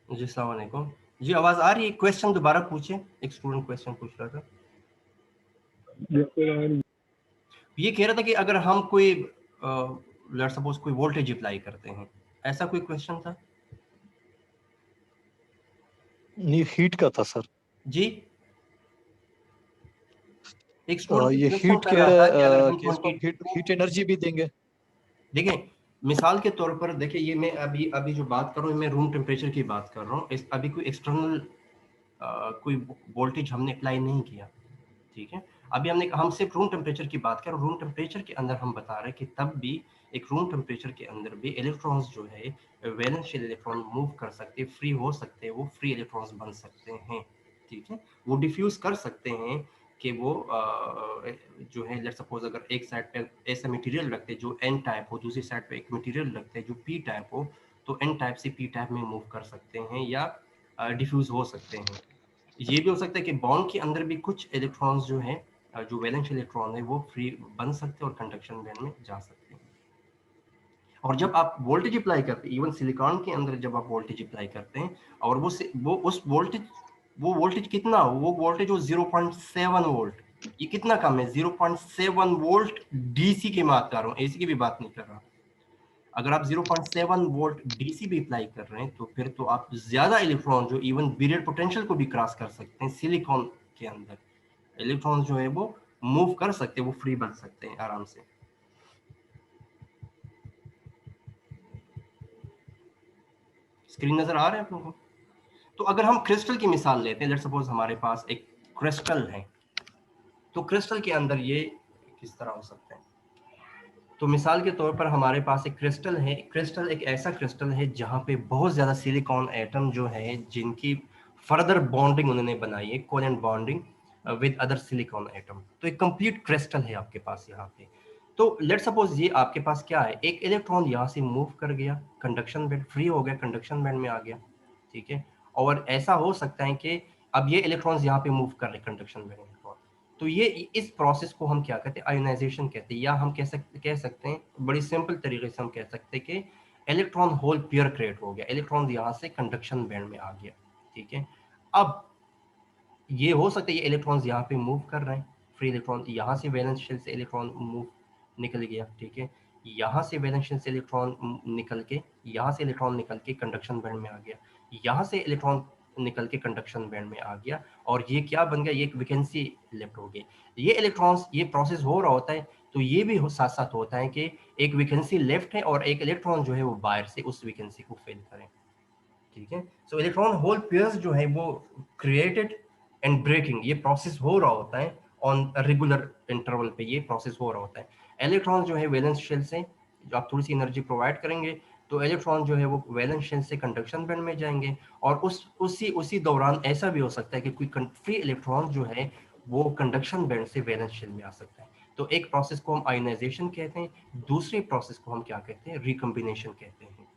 जी अस्सलाम वालेकुम। जी आवाज आ रही है? क्वेश्चन दोबारा पूछे। एक स्टूडेंट क्वेश्चन पूछ रहा था। ये कह रहा था कि अगर हम कोई लेट्स सपोज कोई वोल्टेज अप्लाई करते हैं, ऐसा कोई क्वेश्चन था? नहीं, हीट का था सर। जी एक स्टूडेंट ये क्वेश्चन हीट कर कह रहा रहा था कि अगर है हम कि इसको 22 हम हीट एनर्जी भी देंगे। देखिए मिसाल के तौर पर देखिए, ये मैं अभी अभी जो बात कर रहा हूँ मैं रूम टेम्परेचर की बात कर रहा हूँ। इस अभी कोई एक्सटर्नल कोई वोल्टेज हमने अप्लाई नहीं किया, ठीक है। अभी हम सिर्फ रूम टेम्परेचर की बात कर रहे हैं। रूम टेम्परेचर के अंदर हम बता रहे हैं कि तब भी एक रूम टेम्परेचर के अंदर भी इलेक्ट्रॉन्स जो है वैलेंस शेल इलेक्ट्रॉन मूव कर सकते, फ्री हो सकते हैं, वो फ्री इलेक्ट्रॉन्स बन सकते हैं, ठीक है। वो डिफ्यूज कर सकते हैं कि वो जो है लेट्स सपोज अगर एक साइड पे ऐसा मटेरियल रखते हैं जो एन टाइप हो, दूसरी साइड पे एक मटेरियल रखते हैं जो पी टाइप हो, तो एन टाइप से पी टाइप में मूव कर सकते हैं या डिफ्यूज हो सकते हैं। ये भी हो सकता है कि बॉन्ड के अंदर भी कुछ इलेक्ट्रॉन्स जो है जो वैलेंस इलेक्ट्रॉन है वो फ्री बन सकते हैं और कंडक्शन बैंड में जा सकते हैं। और जब आप वोल्टेज अप्लाई करते हैं, इवन सिलिकॉन के अंदर जब आप वोल्टेज अप्लाई करते हैं और वो उस वोल्टेज कितना हो, वो वोल्टेज हो 0.7 वोल्ट, ये कितना कम है, 0.7 वोल्ट डीसी की बात कर रहा हूँ, एसी की भी बात नहीं कर रहा। अगर आप 0.7 वोल्ट डीसी भी अप्लाई कर रहे हैं तो फिर तो आप ज्यादा इलेक्ट्रॉन जो इवन बैरियर पोटेंशियल को भी क्रॉस कर सकते हैं, सिलिकॉन के अंदर इलेक्ट्रॉन जो है वो मूव कर सकते हैं, वो फ्री बन सकते हैं आराम से। स्क्रीन नजर आ रहा है आप लोगों को? तो अगर हम क्रिस्टल की मिसाल लेते हैं, लेट्स सपोज हमारे पास एक क्रिस्टल है, तो क्रिस्टल के अंदर ये किस तरह हो सकता है। तो मिसाल के तौर पर हमारे पास एक क्रिस्टल है। क्रिस्टल एक ऐसा क्रिस्टल है जहाँ पे बहुत ज़्यादा सिलिकॉन एटम जो है जिनकी फर्दर बॉन्डिंग उन्होंने बनाई है, covalent bonding with other silicon atom. तो एक कंप्लीट क्रिस्टल है आपके पास यहाँ पे। तो लेट सपोज ये आपके पास क्या है, एक इलेक्ट्रॉन यहाँ से मूव कर गया, कंडक्शन बैंड फ्री हो गया, कंडक्शन बैंड में आ गया, ठीक है। और ऐसा हो सकता है कि अब ये इलेक्ट्रॉन्स यहाँ पे मूव कर रहे कंडक्शन बैंड में। तो ये इस प्रोसेस को हम क्या कहते हैं, आयोनाइजेशन कहते हैं, या हम कह सकते हैं बड़ी सिंपल तरीके से हम कह सकते हैं कि इलेक्ट्रॉन होल पेयर क्रिएट हो गया, इलेक्ट्रॉन यहाँ से कंडक्शन बैंड में आ गया, ठीक है। अब ये हो सकता है ये इलेक्ट्रॉन्स यहाँ पे मूव कर रहे हैं, फ्री इलेक्ट्रॉन यहाँ से वैलेंस शेल से इलेक्ट्रॉन मूव निकल गया, ठीक है। यहाँ से वैलेंस शेल से इलेक्ट्रॉन निकल के, यहाँ से इलेक्ट्रॉन निकल के कंडक्शन बैंड में आ गया, यहाँ से इलेक्ट्रॉन निकल के कंडक्शन बैंड में आ गया, और ये क्या बन गया, ये एक वैकेंसी लेफ्ट हो गई। ये इलेक्ट्रॉन्स, ये प्रोसेस हो रहा होता है तो ये भी साथ साथ होता है कि एक वैकेंसी लेफ्ट है और एक इलेक्ट्रॉन जो है वो बाहर से उस वैकेंसी को फिल करें, ठीक है। सो इलेक्ट्रॉन होल पेयर्स जो है वो क्रिएटेड एंड ब्रेकिंग, ये प्रोसेस हो रहा होता है ऑन रेगुलर इंटरवल पे, ये प्रोसेस हो रहा होता है। इलेक्ट्रॉन जो है वैलेंस शेल से, जो आप थोड़ी सी एनर्जी प्रोवाइड करेंगे तो इलेक्ट्रॉन जो है वो वैलेंस शेल से कंडक्शन बैंड में जाएंगे, और उसी दौरान ऐसा भी हो सकता है कि कोई फ्री इलेक्ट्रॉन जो है वो कंडक्शन बैंड से वैलेंस शेल में आ सकता है। तो एक प्रोसेस को हम आयोनाइजेशन कहते हैं, दूसरी प्रोसेस को हम क्या कहते हैं, रिकम्बिनेशन कहते हैं,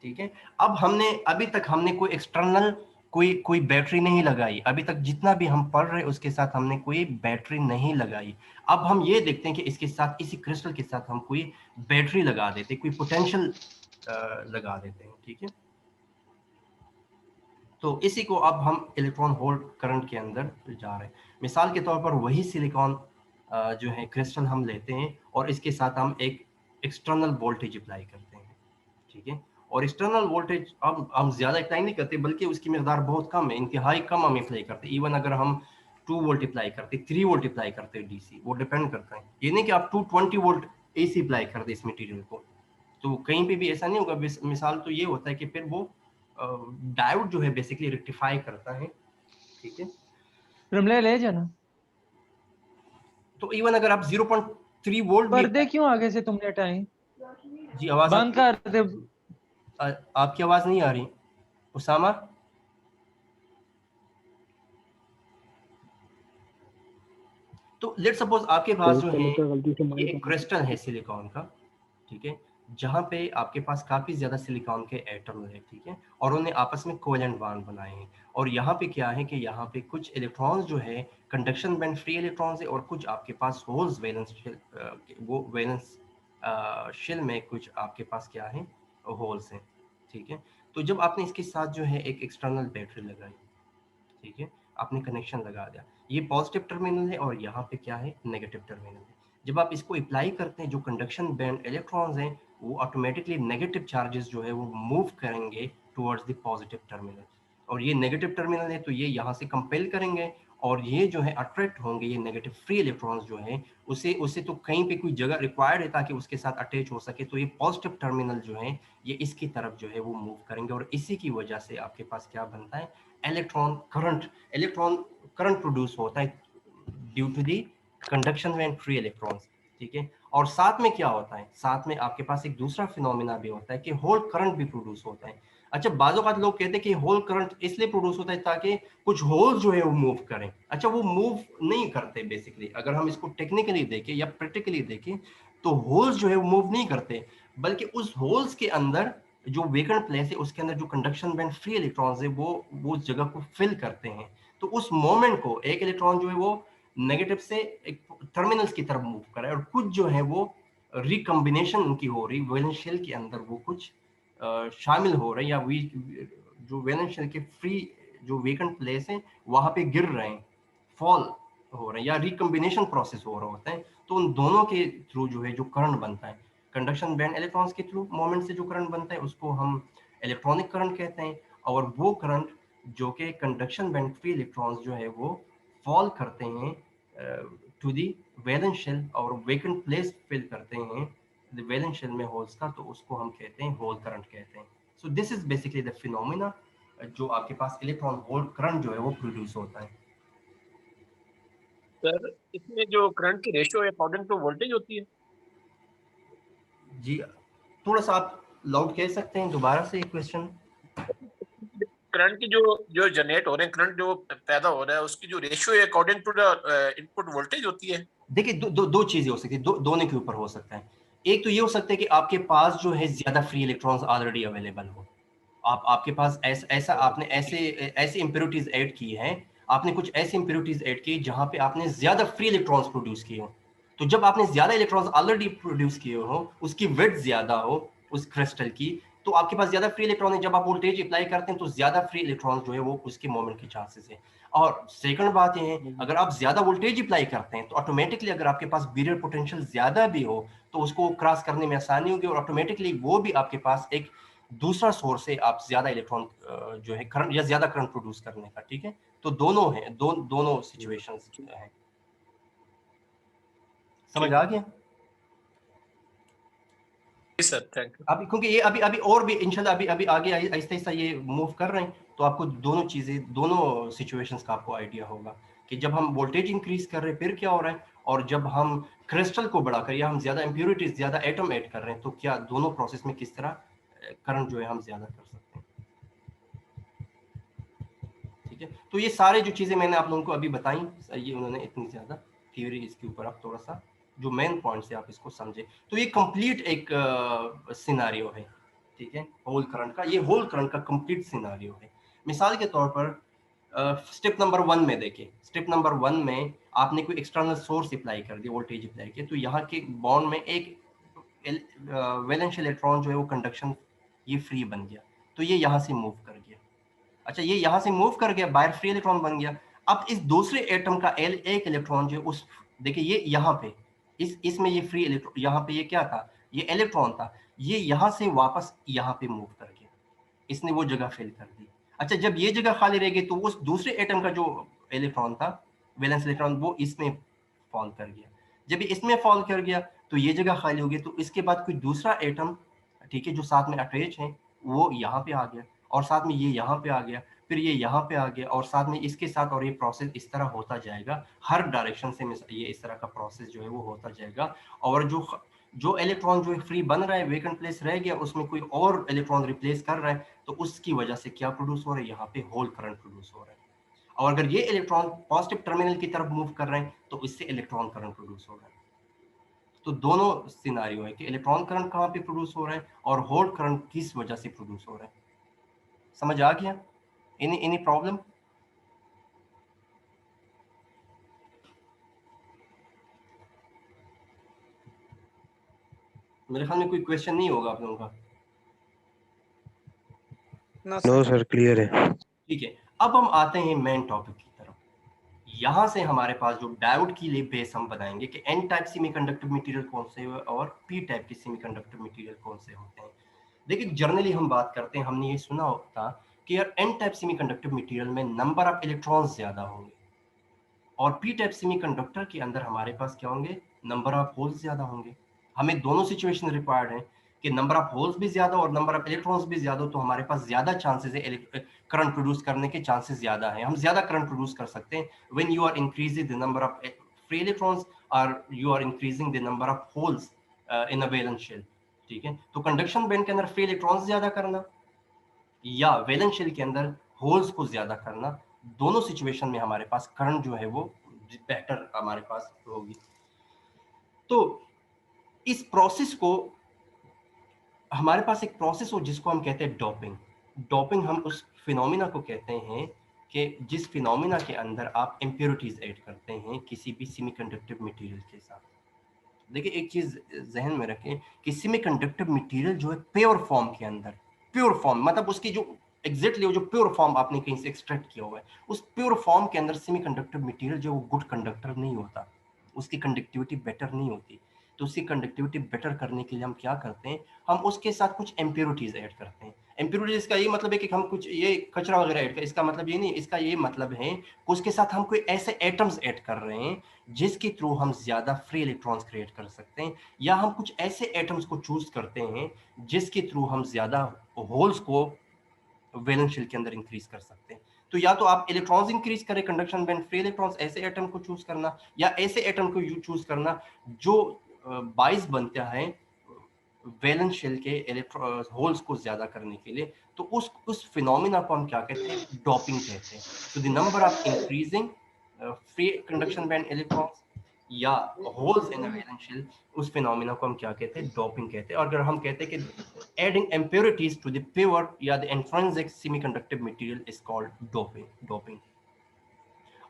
ठीक है। अब हमने अभी तक हमने कोई एक्सटर्नल कोई बैटरी नहीं लगाई, अभी तक जितना भी हम पढ़ रहे उसके साथ हमने कोई बैटरी नहीं लगाई। अब हम ये देखते हैं कि इसके साथ, इसी क्रिस्टल के साथ हम कोई बैटरी लगा देते, कोई पोटेंशियल लगा देते हैं, ठीक है। तो इसी को अब हम इलेक्ट्रॉन होल करंट के अंदर जा रहे हैं। मिसाल के तौर पर वही सिलिकॉन जो है क्रिस्टल हम लेते हैं और इसके साथ हम एक एक्सटर्नल वोल्टेज अप्लाई करते हैं, ठीक है। और एक्सटर्नल वोल्टेज अब हम ज्यादा अप्लाई नहीं करते, बल्कि उसकी मकदार बहुत कम है, इंतहाई कम हम अप्लाई करते हैं। इवन अगर हम 2 वोल्ट अप्लाई करते, 3 वोल्ट अप्लाई करते हैं डीसी, वो डिपेंड करता है। ये नहीं कि आप 220 वोल्ट एसी अप्लाई कर दे इस मटेरियल को, तो कहीं पे भी ऐसा नहीं होगा। मिसाल तो ये होता है कि फिर वो डायोड जो है बेसिकली रेक्टिफाई करता है, ठीक है। रमले ले जाना। तो इवन अगर आप 0.3 वोल्ट भी पर्दे क्यों आगे से तुमने हटाए? जी आवाज बंद कर दे। आपकी आवाज नहीं आ रही उसामा? तो लेट सपोज आपके पास जो है ये एक क्रिस्टल है सिलिकॉन का, ठीक है, जहां पे आपके पास काफी ज्यादा सिलिकॉन के एटम है, ठीक है, और उन्होंने आपस में कोवेलेंट बॉन्ड बनाए हैं। और यहाँ पे क्या है कि यहाँ पे कुछ इलेक्ट्रॉन्स जो है कंडक्शन बैंड फ्री इलेक्ट्रॉन्स है, और कुछ आपके पास होल्स वैलेंस शेल, वो वैलेंस शेल में कुछ आपके पास क्या है, होल्स हैं, ठीक है। तो जब आपने इसके साथ जो है एक एक्सटर्नल बैटरी लगाई, ठीक है, आपने कनेक्शन लगा दिया, ये पॉजिटिव टर्मिनल है और यहाँ पे क्या है, नेगेटिव टर्मिनल है। जब आप इसको अप्लाई करते हैं, जो कंडक्शन बैंड इलेक्ट्रॉन्स हैं वो ऑटोमेटिकली नेगेटिव चार्जेस जो है वो मूव करेंगे टुवर्ड्स द पॉजिटिव टर्मिनल, और ये नेगेटिव टर्मिनल है तो ये यहाँ से कंपेल करेंगे और ये जो है अट्रैक्ट होंगे, ये नेगेटिव फ्री इलेक्ट्रॉन्स जो है उसे उसे तो कहीं पे कोई जगह रिक्वायर्ड है ताकि उसके साथ अटैच हो सके, तो ये पॉजिटिव टर्मिनल जो है ये इसकी तरफ जो है वो मूव करेंगे और इसी की वजह से आपके पास क्या बनता है, इलेक्ट्रॉन करंट प्रोड्यूस होता है due to the conduction and free electrons, ठीक है। और साथ में क्या होता है, साथ में आपके पास एक दूसरा फिनोमिना भी होता है कि होल करंट भी प्रोड्यूस होता है। अच्छा, बाजू बात लोग कहते हैं कि होल करंट इसलिए प्रोड्यूस होता है ताकि कुछ होल जो है वो मूव करें। अच्छा, वो मूव नहीं करते बेसिकली, अगर हम इसको टेक्निकली देखें या प्रैक्टिकली देखें तो होल्स जो है वो मूव नहीं करते, बल्कि उस होल्स के अंदर जो वेकेंट प्लेस है उसके अंदर जो कंडक्शन बैंड फ्री इलेक्ट्रॉन्स है वो उस जगह को फिल करते हैं। तो उस मोमेंट को एक इलेक्ट्रॉन जो है वो नेगेटिव से एक टर्मिनल्स की तरफ मूव कर रहा है और कुछ जो है वो रिकम्बिनेशन उनकी हो रही, वैलेंस शेल के अंदर वो कुछ शामिल हो रहे हैं या वी जो वैलेंस शेल के फ्री जो वेकेंट प्लेस है वहां पे गिर रहे हैं, फॉल हो रहे हैं या रिकम्बिनेशन प्रोसेस हो रहा होता है। तो उन दोनों के थ्रू जो है जो करंट बनता है, कंडक्शन बैंड इलेक्ट्रॉन्स के थ्रू मोमेंट से जो करंट बनता है उसको हम इलेक्ट्रॉनिक करंट कहते हैं, और वो करंट जो कि कंडक्शन बैंड फ्री इलेक्ट्रॉन्स जो है वो फॉल करते हैं टू दी वैलेंस शेल और वेकेंट प्लेस फिल करते हैं द वैलेंस शेल में होल्स का, तो उसको हम कहते हैं होल करंट कहते हैं। So this is basically the phenomena जो आपके पास इलेक्ट्रॉन होल करंट जो है वो प्रोड्यूस होता है। सर इसमें जो करंट की रेशियो अकॉर्डिंग टू वोल्टेज होती है? जी, थोड़ा सा आप लाउड कह सकते हैं दोबारा से क्वेश्चन? करंट की जो जो जनरेट हो रहे हैं, करंट जो पैदा हो रहा है उसकी जो रेशियो है according to the input voltage होती है? देखिए दो चीजें हो सकती है, दोनों के ऊपर हो सकता है। एक तो ये हो सकता है कि आपके पास जो है ज्यादा फ्री इलेक्ट्रॉन्स ऑलरेडी अवेलेबल हो, आपके पास ऐसा आपने ऐसे ऐसी इम्प्योरिटीज ऐड की है, आपने कुछ ऐसी इम्प्योरिटीज ऐड की जहां पे आपने ज्यादा फ्री इलेक्ट्रॉन्स प्रोड्यूस किए हो। तो जब आपने ज्यादा इलेक्ट्रॉन्स ऑलरेडी प्रोड्यूस किए हो, उसकी विड्थ ज्यादा हो उस क्रिस्टल की, तो आपके पास ज्यादा फ्री इलेक्ट्रॉन है, जब आप वोल्टेज अप्लाई करते हैं तो ज्यादा फ्री इलेक्ट्रॉन जो है वो उसके मोमेंट के चांसेस है। और सेकंड बात ये है, अगर आप ज्यादा वोल्टेज अप्लाई करते हैं तो ऑटोमेटिकली अगर आपके पास बैरियर पोटेंशियल ज्यादा भी हो तो उसको क्रॉस करने में आसानी होगी और ऑटोमेटिकली वो भी आपके पास एक दूसरा सोर्स है, आप ज्यादा इलेक्ट्रॉन जो है करंट या ज्यादा करंट प्रोड्यूस करने का, ठीक है। तो दोनों है, दोनों सिचुएशंस हैं। समझ आ गया? जी सर, थैंक यू। अभी क्योंकि ये अभी अभी और भी इंशाल्लाह अभी अभी आगे आहिस्ता आहिस्ता ये मूव कर रहे हैं, तो आपको दोनों चीजें, दोनों सिचुएशंस का आपको आइडिया होगा कि जब हम वोल्टेज इंक्रीज कर रहे हैं फिर क्या हो रहा है, और जब हम क्रिस्टल को बढ़ाकर या हम ज्यादा इम्प्योरिटीज, ज्यादा एटम ऐड कर रहे हैं तो क्या दोनों प्रोसेस में किस तरह करंट जो है हम ज्यादा कर सकते हैं, ठीक है। तो ये सारे जो चीजें मैंने आप लोगों को अभी बताई, ये उन्होंने इतनी ज्यादा थ्योरी इसके ऊपर आप थोड़ा सा जो मेन पॉइंट से आप इसको समझे, तो ये कंप्लीट एक सिनारियो है, ठीक है। होल करंट का, ये होल करंट का कंप्लीट सिनारियो है। मिसाल के तौर पर स्टेप नंबर 1 में देखिए, स्टेप नंबर 1 में आपने कोई एक्सटर्नल सोर्स अप्लाई कर दिया, वोल्टेज अप्लाई किया, तो यहाँ के बॉन्ड में एक वैलेंस इलेक्ट्रॉन जो है वो कंडक्शन ये फ्री बन गया, तो ये यहाँ से मूव कर गया। अच्छा, ये यहाँ से मूव कर गया, बाहर फ्री इलेक्ट्रॉन बन गया। अब इस दूसरे एटम का एक इलेक्ट्रॉन जो उस, देखिए ये यहाँ पे इसमें ये फ्री इलेक्ट्रॉन, यहाँ पे ये क्या था, ये इलेक्ट्रॉन था, ये यहाँ से वापस यहाँ पे मूव कर गया, इसने वो जगह फिल कर दी। अच्छा, जब ये जगह खाली रह गई तो उस दूसरे एटम का जो इलेक्ट्रॉन था, वैलेंस इलेक्ट्रॉन, वो इसमें फॉल कर गया। जब ये इसमें फॉल कर गया तो ये जगह खाली हो गई, तो इसके बाद कोई दूसरा एटम, ठीक है, जो साथ में अटैच है, वो यहाँ पे आ गया और साथ में ये यहाँ पे आ गया, फिर ये यहाँ पे आ गया और साथ में इसके साथ, और ये प्रोसेस इस तरह होता जाएगा हर डायरेक्शन से, ये इस तरह का प्रोसेस जो है वो होता जाएगा। और जो इलेक्ट्रॉन जो फ्री बन रहा है, वेकेंट प्लेस रह गया, उसमें कोई और इलेक्ट्रॉन रिप्लेस कर रहा है, तो उसकी वजह से क्या प्रोड्यूस हो रहा है, यहाँ पे होल करंट प्रोड्यूस हो रहा है। और अगर ये इलेक्ट्रॉन पॉजिटिव टर्मिनल की तरफ मूव कर रहे हैं तो इससे इलेक्ट्रॉन करंट प्रोड्यूस हो रहा है। तो दोनों सिनारियो है कि इलेक्ट्रॉन करंट कहाँ पे प्रोड्यूस हो रहा है और होल करंट किस वजह से प्रोड्यूस हो रहा है। समझ आ गया? Any problem? मेरे ख्याल में कोई क्वेश्चन नहीं होगा आप लोगों का। नो सर, क्लियर है। ठीक है, अब हम आते हैं मेन टॉपिक की तरफ। यहाँ से हमारे पास जो डायोड की लिए बेस हम बनाएंगे कि एन टाइप सेमीकंडक्टर मटेरियल कौन से हैं और पी टाइप के सेमीकंडक्टर मटेरियल कौन से होते हैं। देखिए जनरली हम बात करते हैं, हमने ये सुना होता कि यार एन टाइप सेमीकंडक्टर मटेरियल में नंबर ऑफ इलेक्ट्रॉन्स ज्यादा होंगे और पी टाइप सेमीकंडक्टर के अंदर हमारे पास क्या होंगे, नंबर ऑफ होल्स ज्यादा होंगे। हमें दोनों सिचुएशन रिक्वायर्ड है कि नंबर ऑफ होल्स भी ज्यादा और नंबर ऑफ इलेक्ट्रॉन्स भी ज्यादा, तो हमारे पास ज्यादा चांसेस है करंट प्रोड्यूस करने के चांसेस ज्यादा है, हम ज्यादा करंट प्रोड्यूस कर सकते हैं when you are increasing the number of free electrons और you are increasing the number of holes in a valence shell. ठीक है, तो कंडक्शन बैंड के अंदर फ्री इलेक्ट्रॉन्स ज्यादा करना या वैलेंस शेल के अंदर होल्स को ज्यादा करना, दोनों सिचुएशन में हमारे पास करंट जो है वो बेटर हमारे पास होगी। तो इस प्रोसेस को, हमारे पास एक प्रोसेस हो जिसको हम कहते हैं डोपिंग। डोपिंग हम उस फिनोमिना को कहते हैं कि जिस फिनोमिना के अंदर आप इम्प्योरिटीज ऐड करते हैं किसी भी सेमीकंडक्टिव मटेरियल के साथ। देखिए एक चीज जहन में रखें कि सेमीकंडक्टिव मटेरियल जो है प्योर फॉर्म के अंदर, प्योर फॉर्म मतलब उसकी जो एग्जैक्टली जो प्योर फॉर्म आपने कहीं से एक्सट्रैक्ट किया हुआ है, उस प्योर फॉर्म के अंदर सेमीकंडक्टिव मटेरियल जो वो गुड कंडक्टर नहीं होता, उसकी कंडक्टिविटी बेटर नहीं होती। तो उसकी कंडक्टिविटी बेटर करने के लिए हम क्या करते हैं, हम उसके साथ कुछ इम्प्योरिटीज ऐड करते हैं। इम्प्योरिटीज का ये मतलब है कि हम कुछ ये कचरा वगैरह ऐड कर, इसका मतलब ये नहीं, इसका ये मतलब है कि उसके साथ हम कोई ऐसे एटम्स ऐड कर रहे हैं जिसके थ्रू हम ज्यादा फ्री इलेक्ट्रॉन्स क्रिएट कर सकते हैं, या हम कुछ ऐसे एटम्स को चूज करते हैं जिसके थ्रू हम ज्यादा होल्स को वैलेंस शेल के अंदर इंक्रीज कर सकते हैं। तो या तो आप इलेक्ट्रॉन्स इंक्रीज करें कंडक्शन बैंड फ्री इलेक्ट्रॉन्स, ऐसे एटम को चूज करना, या ऐसे एटम को चूज करना जो बाइस बनता है वैलेंस शेल के होल्स को ज्यादा करने के लिए। तो उस फिनोमिना को हम क्या कहते हैं, डोपिंग कहते हैं। तो the number of increasing free conduction band electrons या holes in a valence shell, उस फिनोमिना को हम क्या कहते हैं, डोपिंग कहते हैं। और अगर हम कहते हैं कि adding impurities to the pure या the intrinsic semiconductor material is called doping।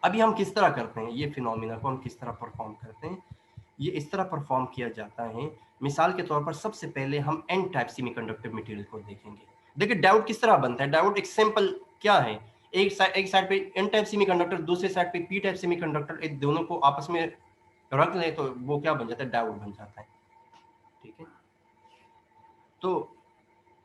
अभी हम किस तरह करते हैं ये फिनोमिना को, हम किस तरह परफॉर्म करते हैं, ये इस तरह परफॉर्म किया जाता है। मिसाल के तौर पर सबसे पहले हम एन टाइप सेमीकंडक्टर मटेरियल को देखेंगे। देखिए डायोड किस तरह बनता है, डायोड एक सिंपल क्या है, एक साइड पे एन टाइप सेमीकंडक्टर, दूसरे साइड पे पी टाइप सेमीकंडक्टर, एक दोनों को आपस में रख ले तो वो क्या बन जाता है, डायोड बन जाता है। ठीक है, तो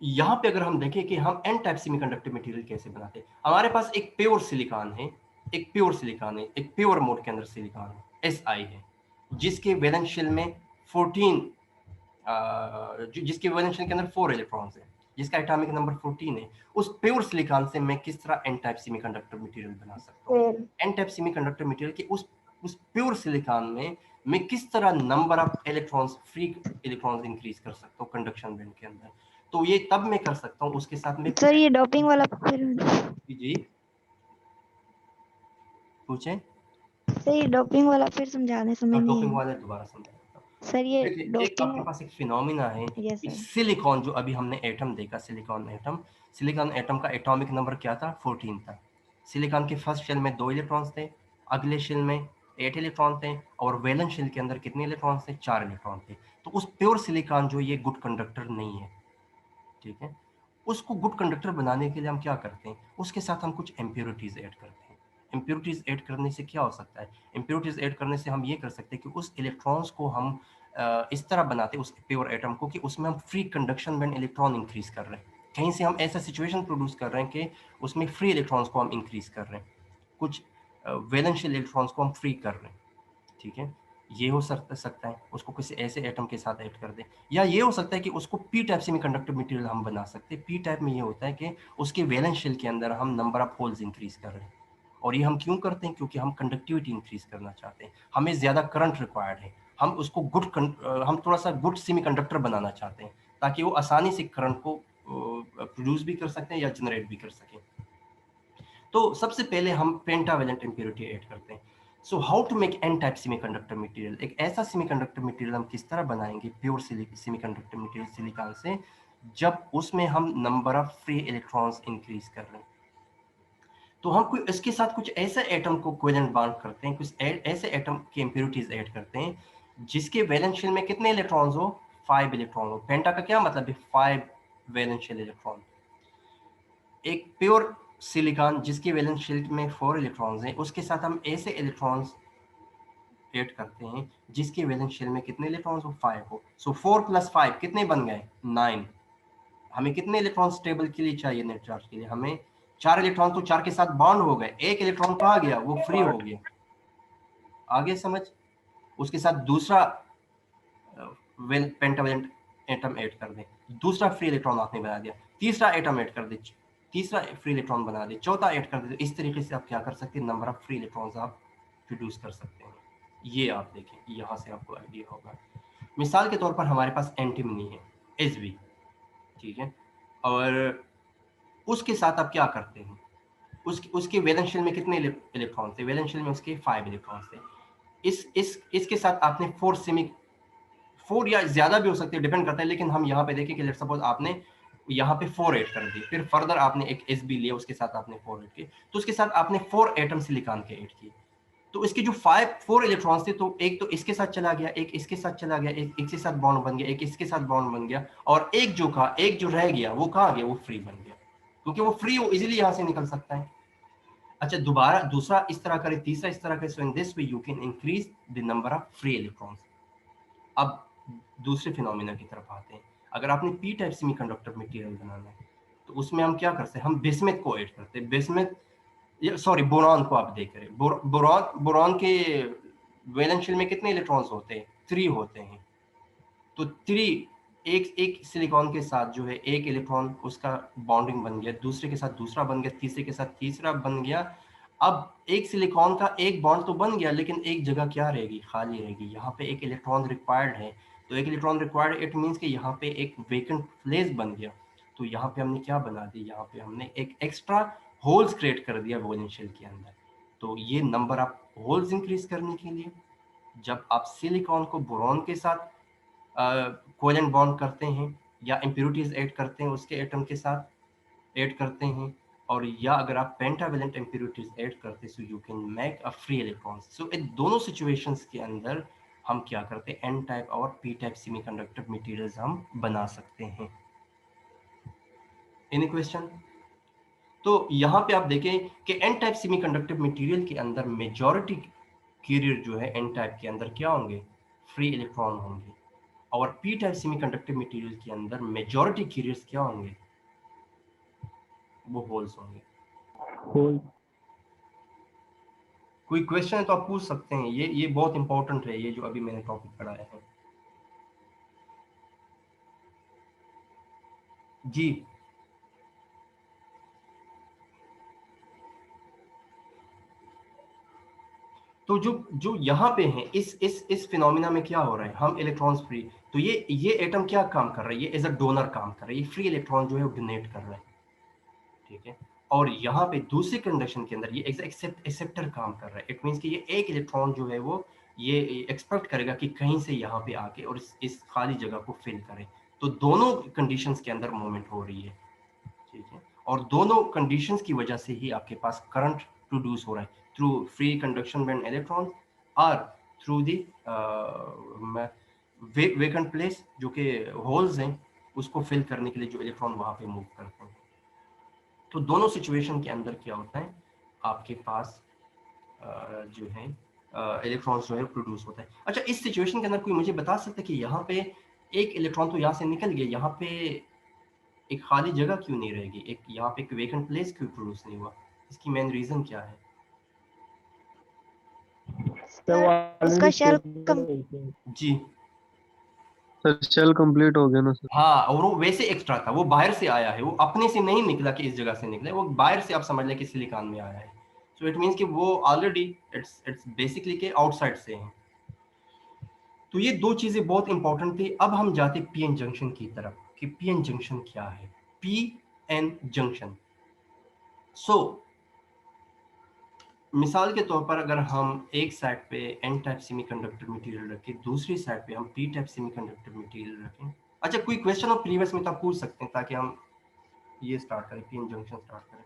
यहाँ पे अगर हम देखें कि हम एन टाइप सेमीकंडक्टर मटेरियल कैसे बनाते हैं, हमारे पास एक प्योर सिलिकॉन है, एक प्योर सिलिकॉन है, एक प्योर मोड के अंदर सिलिकॉन है, Si है, जिसके वैलेंस शेल में 14 जिसके वैलेंस शेल के अंदर 4 इलेक्ट्रॉन्स है, जिसका एटॉमिक नंबर 14 है। उस प्योर सिलिकॉन से मैं किस तरह एन टाइप सेमीकंडक्टर मटेरियल बना सकता हूँ, एन टाइप सेमीकंडक्टर मटेरियल के उस प्योर सिलिकॉन में मैं किस तरह number of electrons, free electrons increase कर सकता हूँ कंडक्शन बैंड के अंदर। तो ये तब मैं कर सकता हूँ, उसके साथ में सर ये डोपिंग वाला फिर जी पूछे सर ये डोपिंग वाला फिर समझाने समय नहीं डोपिंग है वाले दोबारा समझाता हूँ। सर। ये देखिए एक डोपिंग आपके पास एक फिनोमिना है, यस सर। सिलिकॉन जो अभी हमने एटम देखा, सिलिकॉन एटम का एटॉमिक नंबर क्या था, 14 था। सिलिकॉन के फर्स्ट शेल में 2 इलेक्ट्रॉन्स थे, अगले शेल में 8 इलेक्ट्रॉन थे, और वैलेंस शेल के अंदर कितने इलेक्ट्रॉन्स थे, 4 इलेक्ट्रॉन थे। तो उस प्योर सिलिकॉन जो ये गुड कंडक्टर नहीं है, ठीक है, उसको गुड कंडक्टर बनाने के लिए हम क्या करते हैं, उसके साथ हम कुछ इम्प्योरिटीज ऐड करते हैं। इम्प्योरिटीज ऐड करने से क्या हो सकता है, इम्प्योरिटीज ऐड करने से हम ये कर सकते हैं कि उस इलेक्ट्रॉन्स को हम इस तरह बनाते हैं, उस प्योर एटम को, कि उसमें हम free conduction band electron increase कर रहे हैं। कहीं से हम ऐसा सिचुएशन प्रोड्यूस कर रहे हैं कि उसमें फ्री इलेक्ट्रॉन्स को हम इंक्रीज कर रहे हैं, कुछ वैलेंशियल इलेक्ट्रॉन्स को हम फ्री कर रहे हैं। ठीक है, ये हो सकता है उसको किसी ऐसे एटम के साथ ऐड कर दें, या ये हो सकता है कि उसको पी टाइप सेमीकंडक्टर मटेरियल हम बना सकते हैं। पी टाइप में ये होता है कि उसके वैलेंस शेल के अंदर हम नंबर ऑफ होल्स इंक्रीज कर रहे हैं। और ये हम क्यों करते हैं, क्योंकि हम कंडक्टिविटी इंक्रीज करना चाहते हैं, हमें ज्यादा करंट रिक्वायर्ड है, हम उसको हम थोड़ा सा गुड सेमीकंडक्टर बनाना चाहते हैं ताकि वो आसानी से करंट को प्रोड्यूस भी कर सकते हैं या जनरेट भी कर सकें। तो सबसे पहले हम पेंटावेलेंट इम्प्योरिटी ऐड करते हैं। So how to make N type semiconductor material, एक ऐसा सेमीकंडक्टर मटेरियल हम किस तरह बनाएंगे प्योर सेमीकंडक्टर मटेरियल सिलिकॉन से, जब उसमें हम number of free electrons increase कर रहे हैं। तो हम कोई इसके साथ कुछ ऐसे एटम को कोवेलेंट बॉन्ड करते हैं, कुछ ऐसे एटम की इम्प्योरिटीज ऐड करते हैं जिसके वैलेंस शेल में कितने इलेक्ट्रॉन्स हो, 5 इलेक्ट्रॉन हो। पेंटा का क्या मतलब है, 5 वैलेंस शेल इलेक्ट्रॉन। एक प्योर सिलिकॉन जिसकी वैलेंस शेल में 4 इलेक्ट्रॉन्स हैं, उसके साथ हम ऐसे इलेक्ट्रॉन्स ऐड करते हैं जिसकी वैलेंस शेल में कितने इलेक्ट्रॉन्स हो, 5 हो। सो 4 + 5 कितने बन गए, 9। हमें कितने इलेक्ट्रॉन स्टेबल के लिए चाहिए, नेट चार्ज के लिए? हमें 4 इलेक्ट्रॉन, तो 4 के साथ बॉन्ड हो गए, एक इलेक्ट्रॉन कहाँ गया, वो फ्री हो गया। आगे समझ। उसके साथ दूसरा पेंटावेलेंट एटम ऐड कर दें, दूसरा फ्री इलेक्ट्रॉन आपने बना दिया, तीसरा एटम ऐड कर दे, तीसरा फ्री इलेक्ट्रॉन बना दे, चौथा ऐड कर दे। इस तरीके से आप क्या कर सकते हैं, नंबर ऑफ फ्री इलेक्ट्रॉन्स आप प्रोड्यूस कर सकते हैं। ये आप देखें, यहाँ से आपको आइडिया होगा। मिसाल के तौर पर हमारे पास एंटीमनी है, Sb, ठीक है, और उसके साथ आप क्या करते हैं, उसके वैलेंस शेल में कितने इलेक्ट्रॉन थे, वैलेंस शेल में उसके 5 इलेक्ट्रॉन थे। इसके साथ आपने 4 या ज्यादा भी हो सकते हैं, डिपेंड करता है, लेकिन हम यहाँ पे देखें कि लेट्स सपोज आपने यहाँ पे 4 ऐड कर दिए, फिर फर्दर आपने एक Sb लिया, उसके साथ आपने 4 ऐड किए, तो उसके साथ आपने 4 एटम सिलिकॉन के ऐड किए। तो इसके जो 4 इलेक्ट्रॉन्स थे, तो एक तो इसके साथ चला गया, एक इसके साथ चला गया, एक इसके साथ बॉन्ड बन गया, एक इसके साथ बॉन्ड बन गया, और एक जो रह गया वो कहाँ गया, वो फ्री बन गया, क्योंकि वो फ्री, वो इजीली यहाँ से निकल सकता है। अच्छा, दोबारा दूसरा इस तरह करे, तीसरा इस तरह करे, so in this way you can increase the number of free electrons. अब दूसरे फिनोमिना की तरफ आते हैं। अगर आपने पी टाइप सेमीकंडक्टर मटेरियल बनाना है, तो उसमें हम क्या करते हैं, हम बिस्मथ को ऐड करते हैं, बोरॉन को आप देख रहे हैं, बोरॉन के वैलेंस शेल में कितने इलेक्ट्रॉन्स होते हैं, 3 होते हैं। तो 3, एक सिलिकॉन के साथ जो है एक इलेक्ट्रॉन, उसका बॉन्डिंग बन गया, दूसरे के साथ दूसरा बन गया, तीसरे के साथ तीसरा बन गया। अब एक सिलिकॉन का एक बॉन्ड तो बन गया, लेकिन एक जगह क्या रहेगी, खाली रहेगी, यहाँ पे एक इलेक्ट्रॉन रिक्वायर्ड है। तो एक इलेक्ट्रॉन रिक्वायर्ड, इट मीन्स कि यहाँ पे एक वेकेंट प्लेस बन गया। तो यहाँ पे हमने क्या बना दी, यहाँ पे हमने एक एक्स्ट्रा होल्स क्रिएट कर दिया वैलेंस शेल के अंदर। तो ये नंबर ऑफ होल्स इंक्रीज करने के लिए, जब आप सिलिकॉन को बोरॉन के साथ कोवेलेंट बॉन्ड करते हैं, या इम्प्योरिटीज ऐड करते हैं उसके एटम के साथ ऐड करते हैं, और या अगर आप पेंटावेलेंट इम्प्योरिटीज ऐड करते हैं, so you can make a free electron. So इन दोनों सिचुएशंस के अंदर हम क्या करते हैं, एन टाइप और पी टाइप सेमीकंडक्टर मटेरियल्स हम बना सकते हैं। Any question? तो यहाँ पे आप देखें कि एन टाइप सेमीकंडक्टर मटेरियल के अंदर मेजॉरिटी कैरियर जो है एन टाइप के अंदर क्या होंगे, फ्री इलेक्ट्रॉन होंगे, और पी टाइप सेमीकंडक्टर मटेरियल के अंदर मेजॉरिटी कैरियर्स क्या होंगे, वो होल्स होंगे। कोई क्वेश्चन है तो आप पूछ सकते हैं, ये बहुत इंपॉर्टेंट है, ये जो अभी मैंने टॉपिक पढ़ाया है। जी, तो जो यहाँ पे है, इस फिनोमिना में क्या हो रहा है, हम इलेक्ट्रॉन्स फ्री, तो ये एटम क्या काम कर रहा है, ये एज अ डोनर काम कर रहा है, ये फ्री इलेक्ट्रॉन जो है वो डोनेट कर रहा है, ठीक है। और यहाँ पे दूसरी कंडीशन के अंदर ये एक्सेप्टर काम कर रहा है। इट मींस कि ये एक इलेक्ट्रॉन जो है वो ये एक्सपेक्ट करेगा कि कहीं से यहाँ पे आके और इस खाली जगह को फिल करे। तो दोनों कंडीशंस के अंदर मूवमेंट हो रही है, ठीक है, और दोनों कंडीशंस की वजह से ही आपके पास करंट प्रोड्यूस हो रहा है, through free conduction band electron और थ्रू दी वेकेंट प्लेस, जो कि होल्स हैं, उसको फिल करने के लिए जो इलेक्ट्रॉन वहां पे मूव करते हैं। तो दोनों सिचुएशन के अंदर क्या होता है, आपके पास जो है इलेक्ट्रॉन्स जो है प्रोड्यूस होता है। अच्छा, इस सिचुएशन के अंदर कोई मुझे बता सकता है कि यहाँ पे एक इलेक्ट्रॉन तो यहाँ से निकल गया, यहाँ पे एक खाली जगह क्यों नहीं रहेगी, एक यहाँ पे एक वेकेंट प्लेस क्यों प्रोड्यूस नहीं हुआ, इसकी मेन रीजन क्या है? सर उसका शेल जी सर शेल कंप्लीट हो गया ना सर। हाँ, और वो वैसे एक्स्ट्रा था, वो बाहर से आया है, वो अपने से नहीं निकला कि इस जगह से निकला, वो बाहर से आप समझ लें कि सिलिकॉन में आया है। सो इट मींस कि वो ऑलरेडी इट्स बेसिकली के आउटसाइड से है। तो ये दो चीजें बहुत इंपॉर्टेंट थी। अब हम जाते पीएन जंक्शन की तरफ कि पीएन जंक्शन क्या है। पीएन जंक्शन, सो मिसाल के तौर पर अगर हम एक साइड पे एन टाइप सेमीकंडक्टर मटेरियल रखें, दूसरी साइड पे हम पी टाइप सेमीकंडक्टर मटेरियल रखें। अच्छा, कोई क्वेश्चन हो प्रीवियस में तो आप पूछ सकते हैं, ताकि हम ये स्टार्ट करें, पीएन जंक्शन स्टार्ट करें।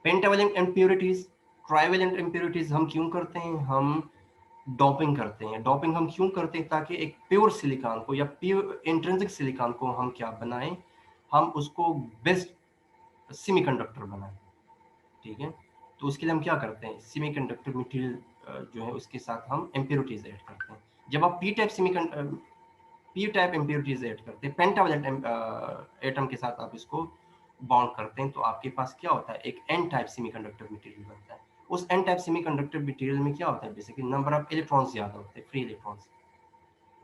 पेंटावेलेंट इम्प्योरिटीज, ट्राइवेलेंट इम्प्योरिटीज हम क्यों करते हैं, हम डोपिंग करते हैं। डोपिंग हम क्यों करते हैं, ताकि एक प्योर सिलिकॉन को या प्योर इंट्रिंसिक सिलिकॉन को हम क्या बनाएं, हम उसको बेस्ट सेमीकंडक्टर बनाएं, ठीक है। तो उसके लिए हम क्या करते हैं, सेमीकंडक्टर मटेरियल जो है उसके साथ हम इम्प्योरिटीज ऐड करते हैं। जब आप पी टाइप इम्प्योरिटीज ऐड करते हैं, पेंटावलेंट एटम के साथ आप इसको बॉन्ड करते हैं, तो आपके पास क्या होता है, एक एन टाइप सेमीकंडक्टर मटेरियल बनता है। उस एन टाइप सेमीकंडक्टर मटेरियल में क्या होता है, बेसिकली नंबर ऑफ इलेक्ट्रॉन्स ज्यादा होते हैं, फ्री इलेक्ट्रॉन्स।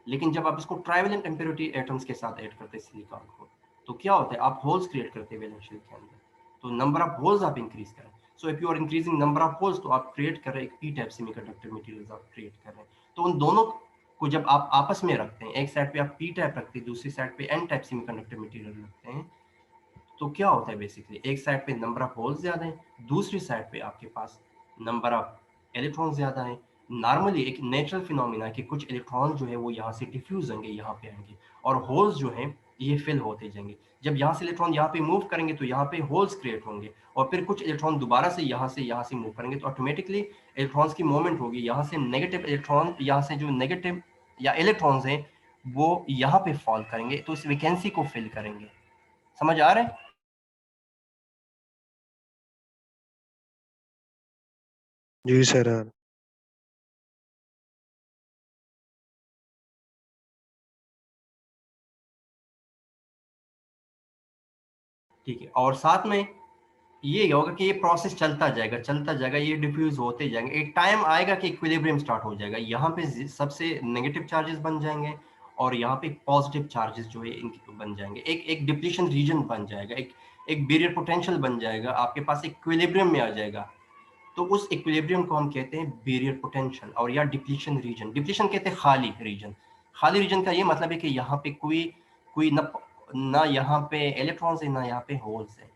लेकिन जब आप इसको ट्राइवेलेंट इम्प्योरिटी एटम्स के साथ ऐड करते हैं सिलिकॉन को, तो क्या होता है, आप होल्स क्रिएट करते हैं वैलेंस शेल के अंदर, तो नंबर ऑफ होल्स आप इंक्रीज करें। So if you are increasing number of holes, तो आप क्रिएट कर रहे हैं एक पी टाइप सेमीकंडक्टर मटेरियल्स आप क्रिएट कर रहे हैं। तो उन दोनों को जब आप आपस में रखते हैं, एक साइड पे आप पी टाइप रखते हैं, दूसरी साइड पे एन टाइप सेमीकंडक्टर मटेरियल रखते हैं, तो क्या होता है, बेसिकली एक साइड पे नंबर ऑफ होल्स ज्यादा है, दूसरी साइड पे आपके पास नंबर ऑफ इलेक्ट्रॉन ज्यादा है। नॉर्मली एक नेचुरल फिनोमिना है कि कुछ इलेक्ट्रॉन जो है वो यहाँ से डिफ्यूज होंगे, यहाँ पे आएंगे, और होल्स जो है ये फिल होते जाएंगे। जब यहाँ से इलेक्ट्रॉन यहाँ पे मूव करेंगे तो यहाँ पे होल्स क्रिएट होंगे, और फिर कुछ इलेक्ट्रॉन दोबारा से यहाँ से मूव करेंगे, तो ऑटोमेटिकली इलेक्ट्रॉन्स की मूवमेंट होगी। यहाँ से नेगेटिव इलेक्ट्रॉन, यहाँ से जो नेगेटिव या इलेक्ट्रॉन्स हैं वो यहाँ पे फॉल करेंगे, तो इस वैकेंसी को फिल करेंगे। समझ आ रहा है? जी सर। हाँ ठीक है, और साथ में ये होगा कि ये प्रोसेस चलता जाएगा, ये डिफ्यूज होते जाएंगे, एक टाइम आएगा कि इक्विलिब्रियम स्टार्ट हो जाएगा, यहाँ पे सबसे नेगेटिव चार्जेस बन जाएंगे, और यहाँ पे पॉजिटिव चार्जेस जो है इनके बन जाएंगे, एक एक डिप्लीशन रीजन बन जाएगा, एक बैरियर पोटेंशियल बन जाएगा, आपके पास इक्विलिब्रियम में आ जाएगा। तो उस इक्विलिब्रियम को हम कहते हैं बैरियर पोटेंशियल, और या डिप्लीशन रीजन। डिप्लीशन कहते हैं खाली रीजन। खाली रीजन का ये मतलब है कि यहाँ पे कोई ना यहाँ पे इलेक्ट्रॉन्स है, ना यहाँ पे होल्स है।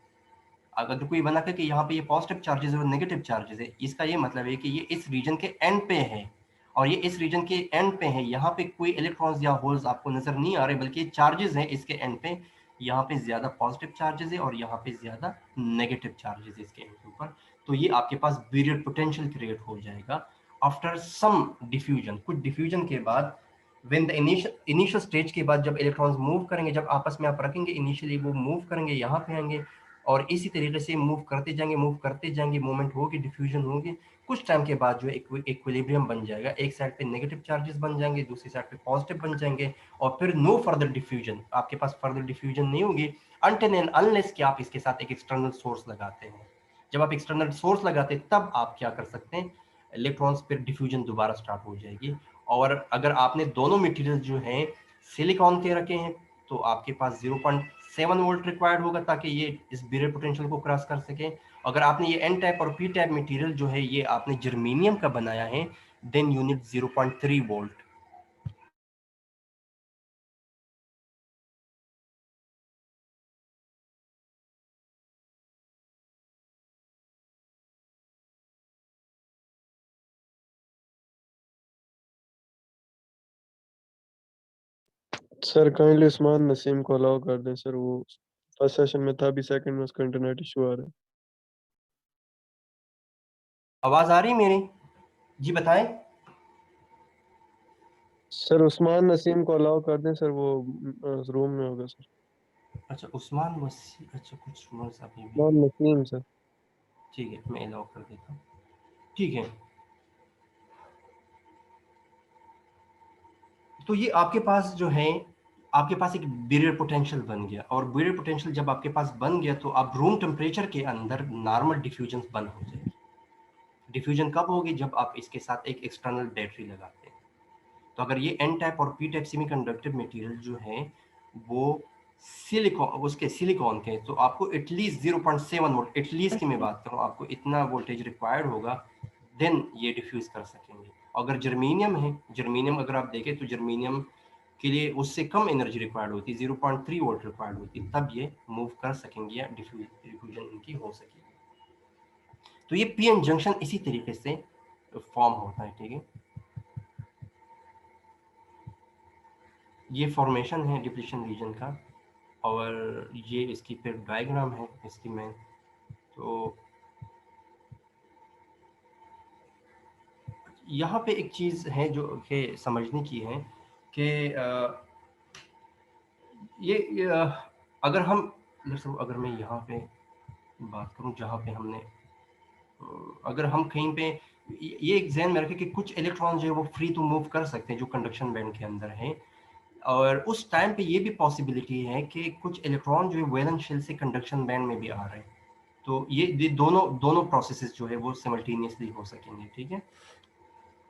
अगर कोई बना के कि यहाँ पे ये पॉजिटिव चार्जेस है और नेगेटिव चार्जेस है, इसका ये मतलब है कि ये इस रीजन के एंड पे है, और ये इस रीजन के एंड पे है, यहाँ पे कोई इलेक्ट्रॉन्स या होल्स आपको नजर नहीं आ रहे, बल्कि चार्जेस हैं इसके एंड पे, यहाँ पे ज्यादा पॉजिटिव चार्जेस है और यहाँ पे ज्यादा नेगेटिव चार्जेस है इसके एंड के ऊपर। तो ये आपके पास बैरियर पोटेंशियल क्रिएट हो जाएगा आफ्टर सम डिफ्यूजन। कुछ डिफ्यूजन के बाद, व्हेन द इनिशियल स्टेज के बाद, जब इलेक्ट्रॉन्स मूव करेंगे, जब आपस में आप रखेंगे इनिशियली, वो मूव करेंगे, यहाँ पे आएंगे, और इसी तरीके से मूव करते जाएंगे, मूवमेंट होगी, डिफ्यूजन होगी। कुछ टाइम के बाद जो है इक्विलिब्रियम बन जाएगा, एक साइड पे नेगेटिव चार्जेस बन जाएंगे, दूसरी साइड पे पॉजिटिव बन जाएंगे, और फिर नो फर्दर डिफ्यूजन, आपके पास फर्दर डिफ्यूजन नहीं होगी अनटिल एंड अनलेस कि आप इसके साथ एक एक्सटर्नल सोर्स लगाते हैं। जब आप एक्सटर्नल सोर्स लगाते हैं तब आप क्या कर सकते हैं, इलेक्ट्रॉन्स फिर डिफ्यूजन दोबारा स्टार्ट हो जाएगी। और अगर आपने दोनों मटेरियल जो हैं सिलिकॉन के रखे हैं, तो आपके पास 0.7 वोल्ट रिक्वायर्ड होगा ताकि ये इस बैरियर पोटेंशियल को क्रॉस कर सके। अगर आपने ये एन टाइप और पी टाइप मटेरियल जो है ये आपने जर्मेनियम का बनाया है, then you need 0.3 volt. Sir kindly Usman Naseem को अलाउ कर दें सर, वो फर्स्ट सेशन में था, अभी सेकंड में उसका इंटरनेट इशू आ रहा है। आवाज आ रही मेरी? जी बताएं। सर उस्मान नसीम को अलाउ कर दें सर, वो रूम में होगा सर। अच्छा उस्मान वसी, अच्छा कुछ रूमर्स अभी भी, उस्मान नसीम सर। ठीक है मैं अलाउ कर देता हूँ। ठीक है, तो ये आपके पास जो है, आपके पास एक बैरियर पोटेंशियल बन गया, और बैरियर पोटेंशियल जब आपके पास बन गया तो आप रूम टेम्परेचर के अंदर नॉर्मल डिफ्यूजन बंद हो जाएगी। डिफ्यूजन कब होगी, जब आप इसके साथ एक एक्सटर्नल बैटरी लगाते हैं। तो अगर ये एन टाइप और पी टाइप सेमीकंडक्टर मटेरियल जो है वो सिलिकॉन के, तो आपको एटलीस्ट 0.7 वोल्ट, एटलीस्ट की मैं बात करूं, आपको इतना वोल्टेज रिक्वायर्ड होगा, देन ये डिफ्यूज कर सकेंगे। अगर जर्मेनियम है, जर्मेनियम अगर आप देखें तो जर्मेनियम के लिए उससे कम एनर्जी रिक्वायर्ड होती है, 0.3 वोल्ट रिक्वायर्ड होती है, तब ये मूव कर सकेंगे या डिफ्यूजन इनकी हो सकेगी। तो ये पी एन जंक्शन इसी तरीके से फॉर्म होता है, ठीक है। ये फॉर्मेशन है डिप्लीशन रीजन का, और ये इसकी फिर डायग्राम है इसकी मैं, तो यहाँ पे एक चीज़ है जो कि समझने की है कि ये अगर हम अगर मैं यहाँ पे बात करूँ जहाँ पे हमने अगर हम कहीं पे ये एक ध्यान में रखें कि कुछ इलेक्ट्रॉन जो है वो फ्री टू मूव कर सकते हैं जो कंडक्शन बैंड के अंदर है, और उस टाइम पे ये भी पॉसिबिलिटी है कि कुछ इलेक्ट्रॉन जो है वैलेंस शेल से कंडक्शन बैंड में भी आ रहे हैं। तो ये दोनों प्रोसेसेस जो है वो सिमल्टेनियसली हो सकेंगे, ठीक है।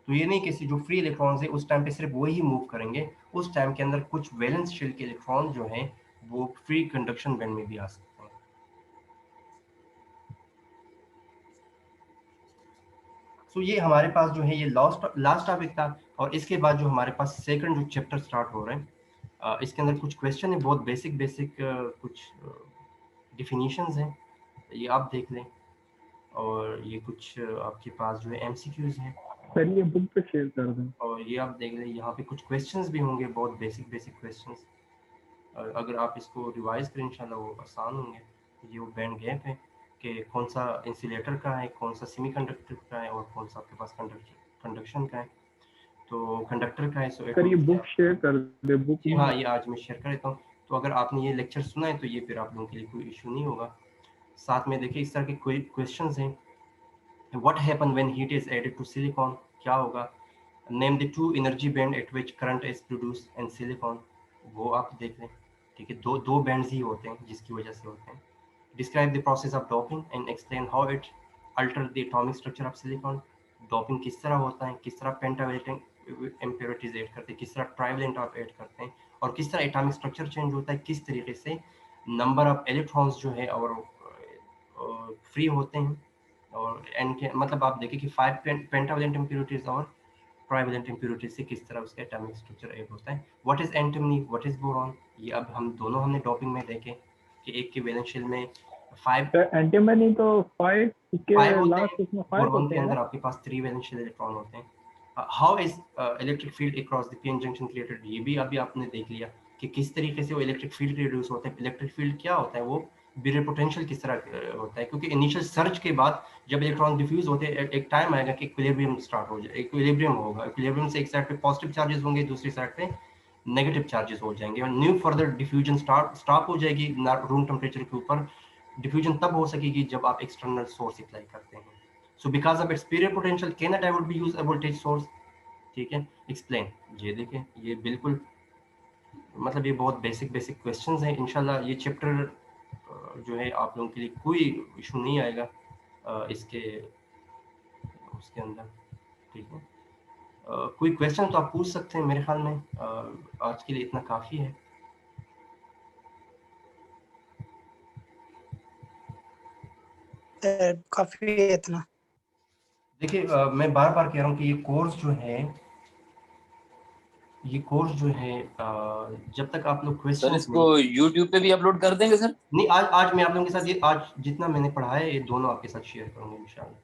तो ये नहीं कि जो फ्री इलेक्ट्रॉन्स है उस टाइम पे सिर्फ वही मूव करेंगे, उस टाइम के अंदर कुछ वैलेंस शेल के इलेक्ट्रॉन जो है वो फ्री कंडक्शन बैंड में भी आ सकते हैं। तो ये हमारे पास जो है ये लास्ट टॉपिक था, और इसके बाद जो हमारे पास सेकंड जो चैप्टर स्टार्ट हो रहा है, इसके अंदर कुछ क्वेश्चन है बहुत बेसिक कुछ डिफिनीशंस हैं, ये आप देख लें, और ये कुछ आपके पास जो है एमसीक्यूज हैं सर ये बुक पे शेयर कर दें। और ये आप देख लें, यहाँ पे कुछ क्वेश्चंस भी होंगे बहुत बेसिक क्वेश्चंस, और अगर आप इसको रिवाइज करें इंशाल्लाह वो आसान होंगे। ये वो बैंड गैप है कि कौन सा इंसुलेटर का है, कौन सा सेमीकंडक्टर का है, और कौन सा आपके पास कंडक्शन का है। तो कंडक्टर का है सर ये बुक शेयर कर दे, बुक जी हाँ, ये आज मैं शेयर कर देता हूँ। तो अगर आपने ये लेक्चर सुना है तो ये फिर आप लोगों के लिए कोई इशू नहीं होगा। साथ में देखिए इस तरह के कोई क्वेश्चंस हैं, what happen when heat is added to silicon, क्या होगा, name the two energy band at which current is produced in silicon, वो आप देख लें, ठीक है। दो बैंड्स ही होते हैं जिसकी वजह से होते हैं। Describe the process of doping and explain how it alter the atomic structure of silicon, doping किस तरह होता है, किस तरह पेंटावेलेंट इम्प्योरिटीज ऐड करते हैं, किस तरह ट्राइवेलेंट आप ऐड करते हैं, और किस तरह एटॉमिक स्ट्रक्चर चेंज होता है, किस तरीके से नंबर ऑफ इलेक्ट्रॉन्स जो है और फ्री होते हैं, और एन के मतलब आप देखिए कि 5 पेंटावेलेंट इम्प्योरिटीज और ट्राइवेलेंट इम्प्योरिटीज से किस तरह उसका एटॉमिक स्ट्रक्चर ऐड होता है। What is antimony, what is boron, ये अब हम दोनों हमने डोपिंग में देखे कि एक के वैलेंस शेल में 5 एंटीमनी तो 5 के होते लास्ट हैं, उसमें 5 बोरॉन होते के हैं अंदर ना। आपके पास 3 वैलेंस शेल इलेक्ट्रॉन होते हैं। How is electric field across the PN junction created, ये भी अभी आपने देख लिया कि किस तरीके से वो इलेक्ट्रिक फील्ड रिड्यूस होता है। इलेक्ट्रिक फील्ड क्या होता है, वो बियर पोटेंशियल किस तरह होता है, क्योंकि इनिशियल सर्च के बाद जब इलेक्ट्रॉन डिफ्यूज होते हैं एक टाइम आएगा कि इक्विलिब्रियम स्टार्ट हो जाए, इक्विलिब्रियम होगा, इक्विलिब्रियम से एक साइड पे पॉजिटिव चार्जेस होंगे, दूसरी साइड पे नेगेटिव चार्जेस हो जाएंगे, और न्यू फर्दर डिफ्यूजन स्टॉप हो जाएगी रूम टेम्परेचर के ऊपर। डिफ्यूजन तब हो सकेगी जब आप एक्सटर्नल सोर्स अप्लाई करते हैं। So because of its period potential can not able B use a voltage source, ठीक है। एक्सप्लेन, ये देखें, ये बिल्कुल मतलब ये बहुत बेसिक क्वेश्चंस हैं। इंशाल्लाह ये चैप्टर जो है आप लोगों के लिए कोई इशू नहीं आएगा इसके उसके अंदर, ठीक है। कोई क्वेश्चन तो आप पूछ सकते हैं, मेरे ख्याल में आज के लिए इतना काफ़ी है। काफी है इतना। देखिए मैं बार बार कह रहा हूँ कि ये कोर्स जो है जब तक आप लोग क्वेश्चन सर इसको YouTube पे भी अपलोड कर देंगे सर? नहीं, आज मैं आप लोगों के साथ ये आज जितना मैंने पढ़ा है ये दोनों आपके साथ शेयर करूंगा इंशाल्लाह।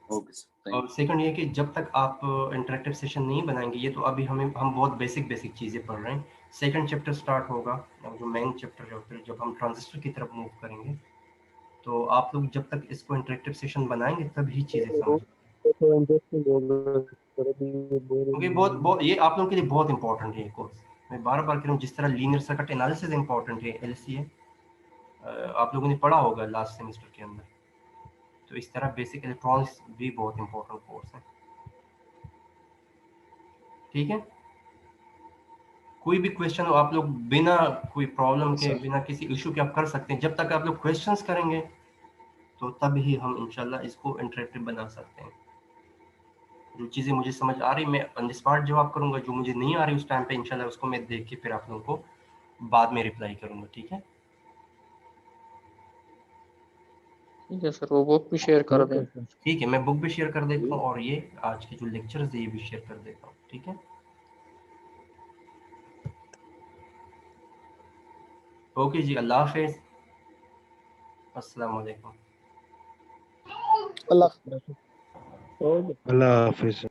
ओके सर, और सेकंड ये कि जब तक आप इंटरेक्टिव सेशन नहीं बनाएंगे, ये तो अभी हम बहुत बेसिक चीज़ें पढ़ रहे हैं। सेकंड चैप्टर स्टार्ट होगा, और जो मेन चैप्टर है फिर जब हम ट्रांजिस्टर की तरफ मूव करेंगे, तो आप लोग जब तक इसको इंटरेक्टिव सेशन बनाएंगे तभी चीज़ें समझेंगे, क्योंकि बहुत ये आप लोगों के लिए बहुत इंपॉर्टेंट है ये कोर्स। मैं बार बार कह रहा हूँ, जिस तरह लीनियर सर्किट एनालिसिस इंपॉर्टेंट है, LCA आप लोगों ने पढ़ा होगा लास्ट सेमेस्टर के अंदर, तो इस तरह बेसिक इलेक्ट्रॉनिक्स भी बहुत इंपॉर्टेंट कोर्स है, ठीक है। कोई भी क्वेश्चन हो आप लोग बिना कोई प्रॉब्लम के, बिना किसी इशू के आप कर सकते हैं। जब तक आप लोग क्वेश्चंस करेंगे तो तब ही हम इंशाल्लाह इसको इंटरेक्टिव बना सकते हैं। जो चीज़ें मुझे समझ आ रही मैं ऑन द स्पॉट जवाब करूंगा, जो मुझे नहीं आ रही उस टाइम पे इंशाल्लाह उसको मैं देख के फिर आप लोगों को बाद में रिप्लाई करूंगा, ठीक है। ठीक है सर, वो बुक भी शेयर कर दें। ठीक है, मैं बुक भी शेयर कर देता हूँ और ये आज के जो लेक्चर्स है ये भी शेयर कर देता हूँ, ठीक है। ओके जी, अल्लाह हाफिज, अस्सलाम वालेकुम। अल्लाह हाफिज।